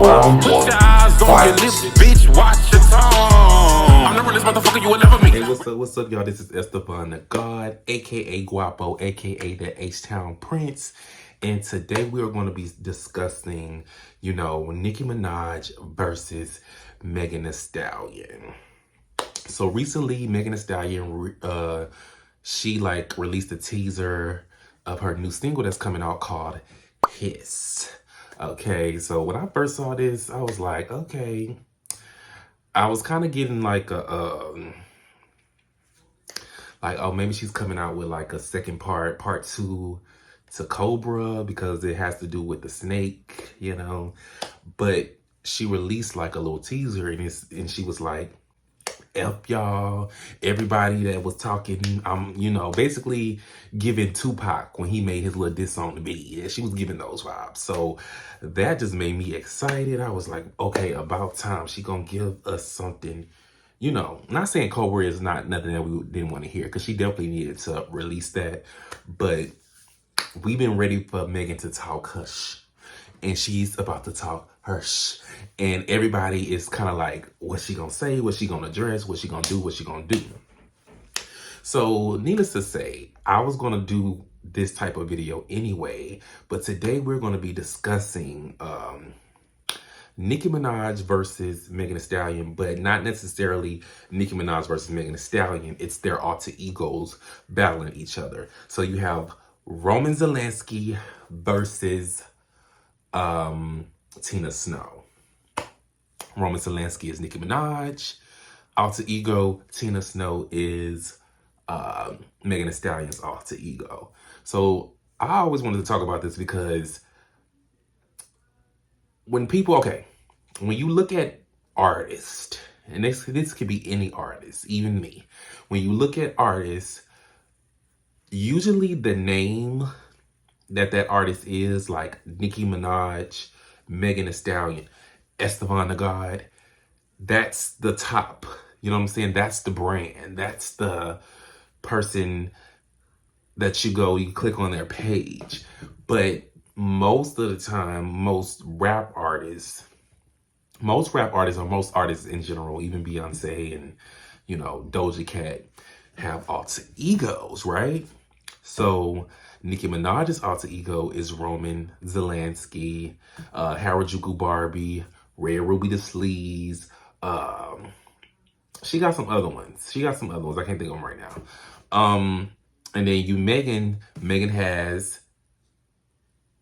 Round one. Put your eyes on your lips, bitch. Watch your tongue. I'm the realest motherfucker you will ever meet. Hey, what's up, y'all? This is Esteban the God, aka Guapo, aka the H-Town Prince. And today we are going to be discussing, Nicki Minaj versus Megan Thee Stallion. So recently, Megan Thee Stallion, she released a teaser of her new single that's coming out called Hiss. Okay, so when I first saw this, I was like, okay. I was kind of getting oh, maybe she's coming out with like a second part two to Cobra because it has to do with the snake, But she released like a little teaser and she was like, F y'all, everybody that was talking, basically giving Tupac when he made his little diss on the beat. Yeah, she was giving those vibes. So that just made me excited. I was like, okay, about time. She gonna give us something, not saying Cobra is not nothing that we didn't want to hear, because she definitely needed to release that. But we've been ready for Megan to talk Hush. And she's about to talk Hush. And everybody is kind of like, what's she gonna say? What's she gonna address? What's she gonna do? What's she gonna do? So needless to say, I was gonna do this type of video anyway, but today we're gonna be discussing Nicki Minaj versus Megan Thee Stallion, but not necessarily Nicki Minaj versus Megan Thee Stallion. It's their alter egos battling each other. So you have Roman Zelensky versus Tina Snow. Roman Zelensky is Nicki Minaj. Alter ego, Tina Snow is Megan Thee Stallion's alter ego. So I always wanted to talk about this because when you look at artists, and this could be any artist, even me. When you look at artists, usually the name that artist is, like Nicki Minaj, Megan Thee Stallion, Esteban the God, that's the top. You know what I'm saying? That's the brand. That's the person that you click on their page. But most of the time, most rap artists or most artists in general, even Beyonce and, Doja Cat, have alter egos, right? So Nicki Minaj's alter ego is Roman Zelensky, Harajuku Barbie, Rare Ruby the Sleaze. She got some other ones. I can't think of them right now. And then Megan has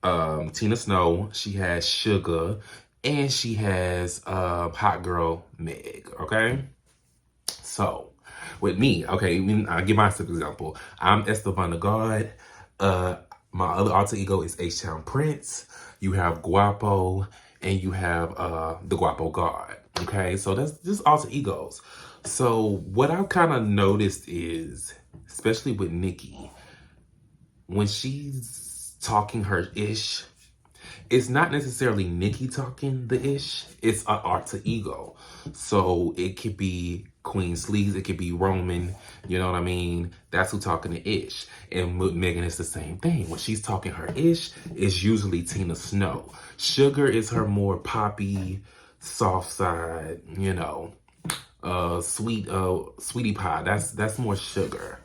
Tina Snow. She has Sugar, and she has Hot Girl Meg. Okay, so with me, I'll give myself an example. I'm Esteban the God. My other alter ego is H-Town Prince. You have Guapo, and you have the Guapo God. Okay, so that's just alter egos. So what I've kind of noticed is, especially with Nicki, when she's talking her ish, it's not necessarily Nicki talking the ish, it's an alter ego. So it could be Queen Sleaze, it could be Roman, you know what I mean? That's who talking the ish. And with Megan, it's the same thing. When she's talking her ish, it's usually Tina Snow. Sugar is her more poppy, soft side, sweetie pie. That's more Sugar.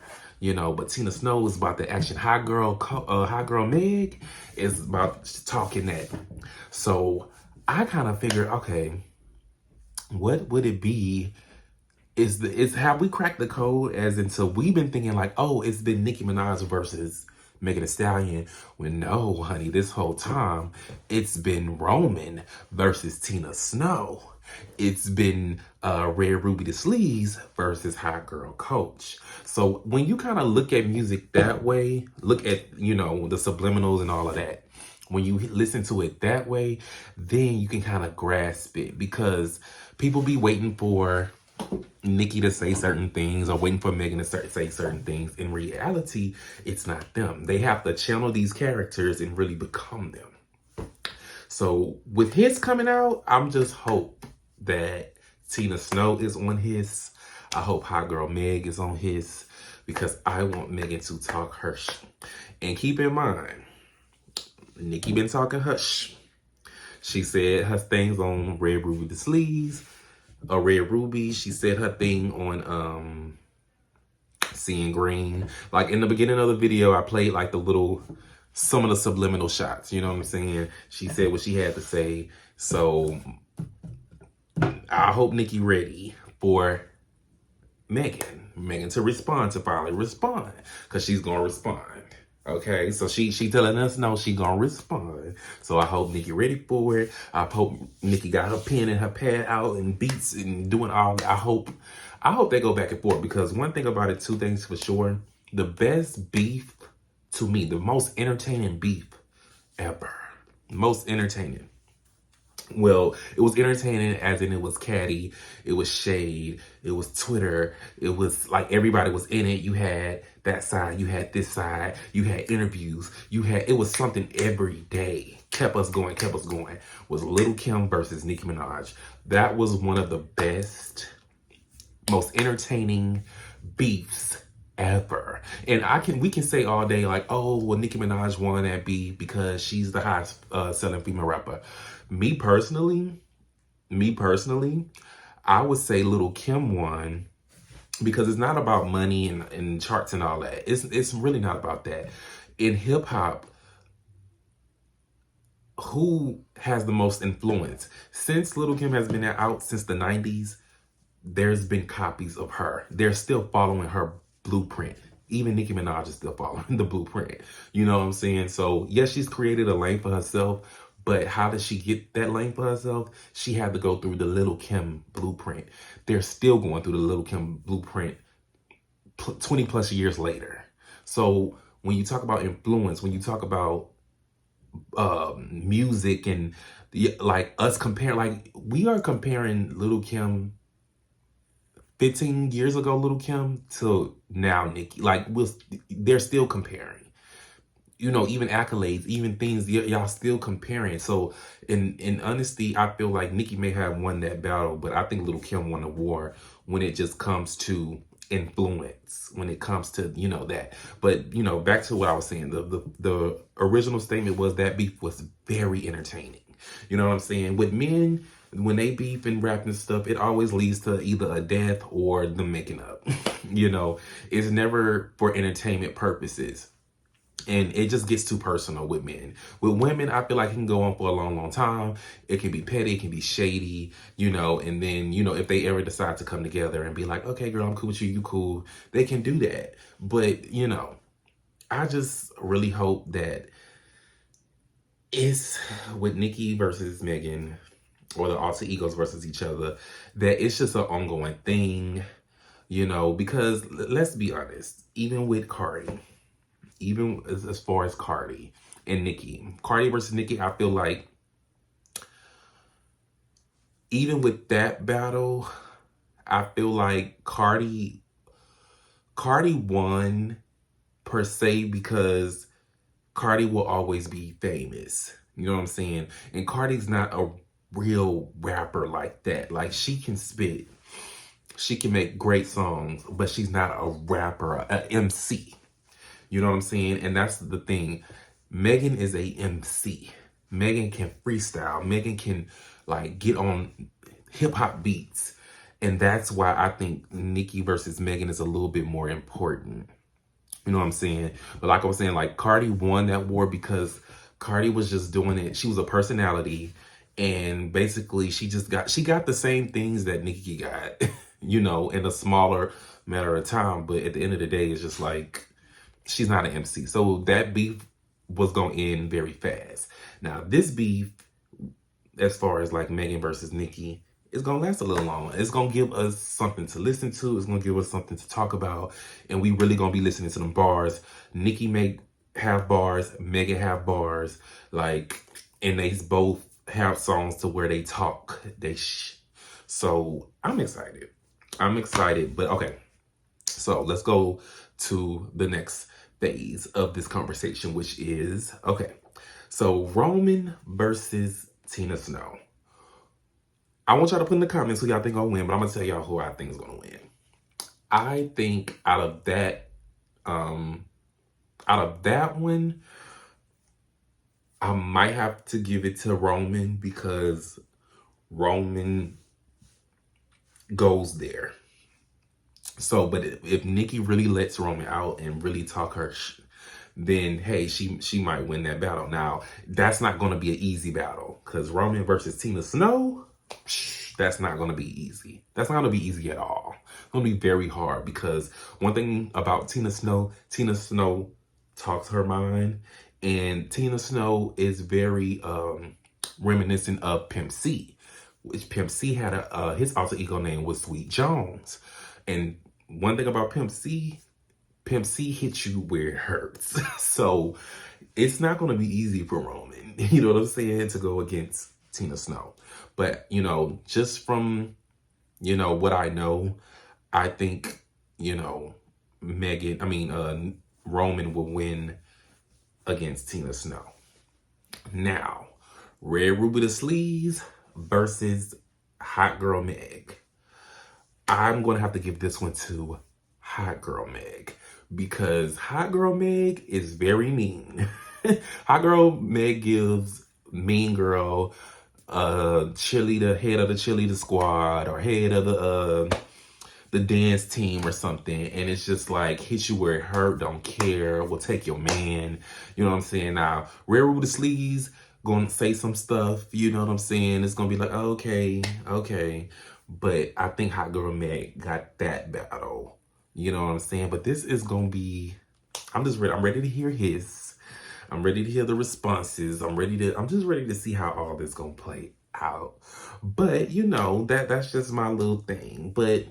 But Tina Snow is about the action. Hot girl Meg is about talking that. So I kind of figured, okay, what would it be? Have we cracked the code? As in, so we've been thinking like, oh, it's been Nicki Minaj versus Megan Thee Stallion. When no, honey, this whole time it's been Roman versus Tina Snow. It's been Rare Ruby the Sleaze versus Hot Girl Coach. So when you kind of look at music that way, look at, the subliminals and all of that, when you listen to it that way, then you can kind of grasp it, because people be waiting for Nicki to say certain things or waiting for Megan to say certain things. In reality, it's not them. They have to channel these characters and really become them. So with his coming out, I'm just hope that Tina Snow is on his. I hope Hot Girl Meg is on his, because I want Megan to talk Hush. And keep in mind, Nicki been talking Hush. She said her things on Red Ruby the Sleeves, or Red Ruby. She said her thing on Seeing Green. Like in the beginning of the video, I played like some of the subliminal shots. You know what I'm saying? She said what she had to say. So I hope Nikki ready for Megan to respond, to finally respond, because she's gonna respond. Okay, so she telling us no, she gonna respond. So I hope Nikki ready for it. I hope Nikki got her pen and her pad out and beats and doing all. I hope they go back and forth, because one thing about it, two things for sure. The best beef to me, the most entertaining beef ever, most entertaining. Well, it was entertaining as in it was catty, it was shade, it was Twitter, it was like everybody was in it. You had that side, you had this side, you had interviews, it was something every day. Kept us going, was Little Kim versus Nicki Minaj. That was one of the best, most entertaining beefs ever. And we can say all day like, oh, well, Nicki Minaj won that beef because she's the highest selling female rapper. Me personally, I would say Little Kim won, because it's not about money and charts and all that. It's really not about that. In hip hop, who has the most influence? Since Little Kim has been out since the 90s, there's been copies of her. They're still following her blueprint. Even Nicki Minaj is still following the blueprint. You know what I'm saying? So yes, she's created a lane for herself, but how did she get that lane for herself? She had to go through the Little Kim blueprint. They're still going through the Little Kim blueprint 20 plus years later. So when you talk about influence, when you talk about music and like us comparing, like we are comparing Little Kim 15 years ago, Little Kim, to now Nicki. Like they're still comparing. You know, even accolades, even things, y'all still comparing. So in honesty, I feel like Nicki may have won that battle, but I think Little Kim won the war when it just comes to influence, when it comes to, you know, that. But, you know, back to what I was saying, the original statement was that beef was very entertaining. You know what I'm saying? With men, when they beef and rap and stuff, it always leads to either a death or the making up. You know, it's never for entertainment purposes. And it just gets too personal with men. With women, I feel like it can go on for a long, long time. It can be petty, it can be shady, you know, and then, you know, if they ever decide to come together and be like, okay, girl, I'm cool with you, you cool, they can do that. But, you know, I just really hope that it's with Nicki versus Megan, or the alter egos versus each other, that it's just an ongoing thing, you know, because let's be honest, even with Cardi, even as far as Cardi and Nicki. Cardi versus Nicki, I feel like even with that battle, I feel like Cardi won per se, because Cardi will always be famous. You know what I'm saying? And Cardi's not a real rapper like that. Like, she can spit, she can make great songs, but she's not a rapper, an MC. You know what I'm saying? And that's the thing. Megan is a MC. Megan can freestyle. Megan can like get on hip hop beats. And that's why I think Nicki versus Megan is a little bit more important. You know what I'm saying? But like I was saying, like Cardi won that war because Cardi was just doing it. She was a personality. And basically she got the same things that Nicki got, you know, in a smaller matter of time. But at the end of the day, it's just like, she's not an MC. So that beef was going to end very fast. Now, this beef, as far as like Megan versus Nicki, is going to last a little long. It's going to give us something to listen to. It's going to give us something to talk about. And we really going to be listening to them bars. Nicki may have bars. Megan have bars. Like, and they both have songs to where they talk. So I'm excited. But okay. So let's go to the next phase of this conversation, which is, okay, so Roman versus Tina Snow. I want y'all to put in the comments who y'all think gonna win, but I'm gonna tell y'all who I think is gonna win. I think out of that one, I might have to give it to Roman because Roman goes there. So, but if Nikki really lets Roman out and really talk her then hey, she might win that battle. Now, that's not going to be an easy battle because Roman versus Tina Snow, that's not going to be easy. That's not going to be easy at all. It's going to be very hard because one thing about Tina Snow talks her mind, and Tina Snow is very reminiscent of Pimp C, which Pimp C had his alter ego name was Sweet Jones. And one thing about Pimp C hits you where it hurts. So it's not going to be easy for Roman, you know what I'm saying, to go against Tina Snow. But, just from, what I know, I think, Roman will win against Tina Snow. Now, Red Ruby the Sleaze versus Hot Girl Meg. I'm going to have to give this one to Hot Girl Meg because Hot Girl Meg is very mean. Hot Girl Meg gives Mean Girl cheerleader, head of the cheerleader squad or head of the dance team or something, and it's just like hit you where it hurt, don't care, will take your man, you know what I'm saying? Now, Red Ruby the Sleaze gonna say some stuff, you know what I'm saying? It's gonna be like, okay, but I think Hot Girl Meg got that battle, you know what I'm saying? But this is gonna be, I'm ready to hear his, I'm ready to hear the responses, I'm just ready to see how all this gonna play out. But that's just my little thing. But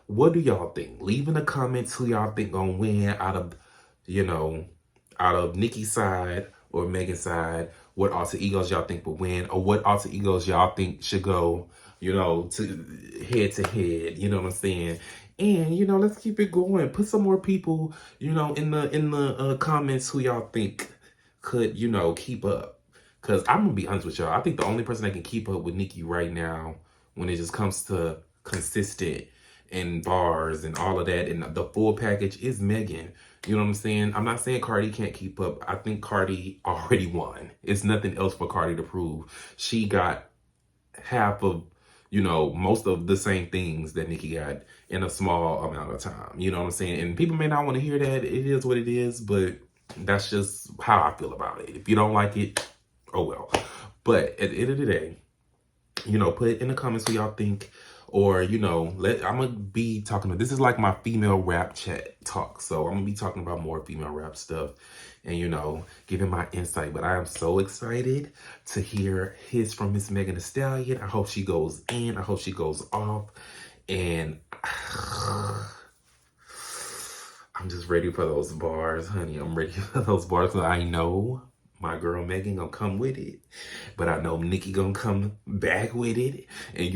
what do y'all think? Leave in the comments who y'all think gonna win out of Nikki's side or Megan's side. What alter egos y'all think will win, or what alter egos y'all think should go, to head, you know what I'm saying? And let's keep it going. Put some more people, in the comments who y'all think could, keep up. Cause I'm gonna be honest with y'all. I think the only person that can keep up with Nikki right now, when it just comes to consistent and bars and all of that and the full package, is Megan. You know what I'm saying? I'm not saying Cardi can't keep up. I think Cardi already won. It's nothing else for Cardi to prove. She got half of, most of the same things that Nikki got in a small amount of time. You know what I'm saying? And people may not want to hear that. It is what it is, but that's just how I feel about it. If you don't like it, oh well. But at the end of the day, put in the comments what y'all think. Or, I'm going to be talking, this is like my female rap chat talk. So I'm going to be talking about more female rap stuff and, giving my insight. But I am so excited to hear his from Miss Megan Thee Stallion. I hope she goes in. I hope she goes off. And I'm just ready for those bars, honey. I'm ready for those bars. I know my girl Megan gonna come with it, but I know Nikki gonna come back with it, and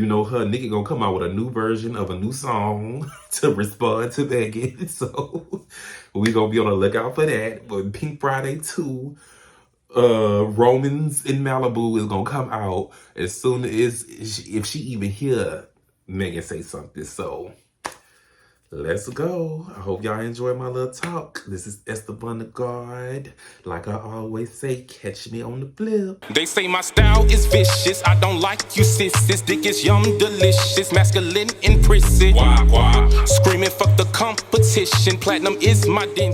Nikki gonna come out with a new version of a new song to respond to Megan. So we gonna be on the lookout for that. But Pink Friday 2, Romans in Malibu is gonna come out as soon as if she even hear Megan say something. So let's go. I hope y'all enjoy my little talk. This is Esteban the God. Like I always say, catch me on the flip. They say my style is vicious. I don't like you, sis. This dick is yum, delicious. Masculine in prison. Screaming, fuck the competition. Platinum is my dent.